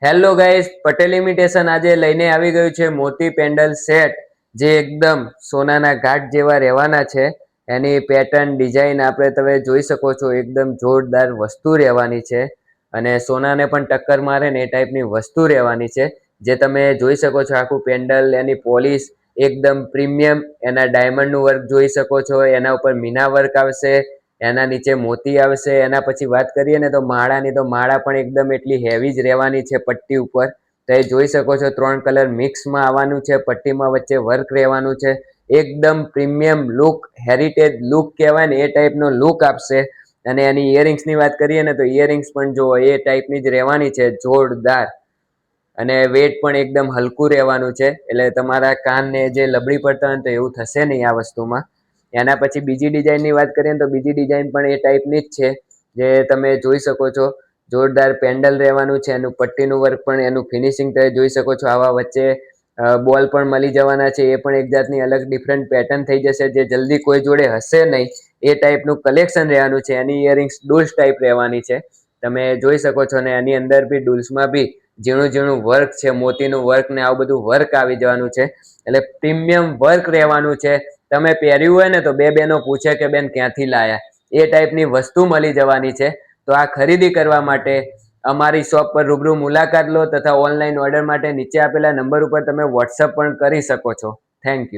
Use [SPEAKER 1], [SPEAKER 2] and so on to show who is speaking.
[SPEAKER 1] Hello guys, Patel imitation આજે લઈને આવી ગયું છે મોતી પેન્ડલ સેટ, જે એકદમ સોનાના ઘાટ જેવા રહેવાના છે. એની પેટર્ન ડિઝાઇન આપણે તમે જોઈ શકો છો, એકદમ જોરદાર વસ્તુ રહેવાની છે અને સોનાને પણ ટક્કર મારે ને એ ટાઈપની વસ્તુ રહેવાની છે. જે તમે જોઈ શકો છો, આખું પેન્ડલ, એની પોલિશ એકદમ પ્રીમિયમ, એના ડાયમંડનું વર્ક જોઈ શકો છો, એના ઉપર મીના વર્ક આવશે, એના નીચે મોતી આવશે. એના પછી વાત કરીએ ને તો માળાની, તો માળા પણ એકદમ એટલી હેવી જ રહેવાની છે પટ્ટી ઉપર. તો એ જોઈ શકો છો, 3 કલર મિક્સમાં આવવાનું છે, પટ્ટીમાં વચ્ચે વર્ક રહેવાનું છે. એકદમ પ્રીમિયમ લુક, હેરિટેજ લુક કહેવાય ને એ ટાઈપનો લુક આપશે. અને એની ઇયરિંગ્સની વાત કરીએ ને તો ઇયરિંગ્સ પણ જો એ ટાઈપની જ રહેવાની છે, જોરદાર. અને વેટ પણ એકદમ હલકું રહેવાનું છે, એટલે તમારા કાનને જે લબડી પડતા હોય તો એવું થશે નહીં આ વસ્તુમાં. એના પછી બીજી ડિઝાઇનની વાત કરીએ તો બીજી ડિઝાઇન પણ એ ટાઈપની જ છે, જે તમે જોઈ શકો છો. જોરદાર પેન્ડલ રહેવાનું છે, એનું પટ્ટીનું વર્ક પણ, એનું ફિનિશિંગ તમે જોઈ શકો છો. આવા વચ્ચે બોલ પણ મળી જવાના છે, એ પણ એક જાતની અલગ ડિફરન્ટ પેટર્ન થઈ જશે, જે જલ્દી કોઈ જોડે હશે નહીં એ ટાઈપનું કલેક્શન રહેવાનું છે. એની ઇયરિંગ્સ ડુલ્સ ટાઈપ રહેવાની છે, તમે જોઈ શકો છો. અને એની અંદર બી ડુલ્સમાં બી ઝીણું ઝીણું વર્ક છે, મોતીનું વર્ક ને આવું બધું વર્ક આવી જવાનું છે, એટલે પ્રીમિયમ વર્ક રહેવાનું છે. તમે પહેર્યું હોય ને તો બે બેનો પૂછે કે બેન ક્યાંથી લાયા, એ ટાઈપની વસ્તુ મળી જવાની છે. તો આ ખરીદી કરવા માટે અમારી શોપ પર રૂબરૂ મુલાકાત લો, તથા ઓનલાઈન ઓર્ડર માટે નીચે આપેલા નંબર ઉપર તમે વોટ્સઅપ પણ કરી શકો છો. Thank you.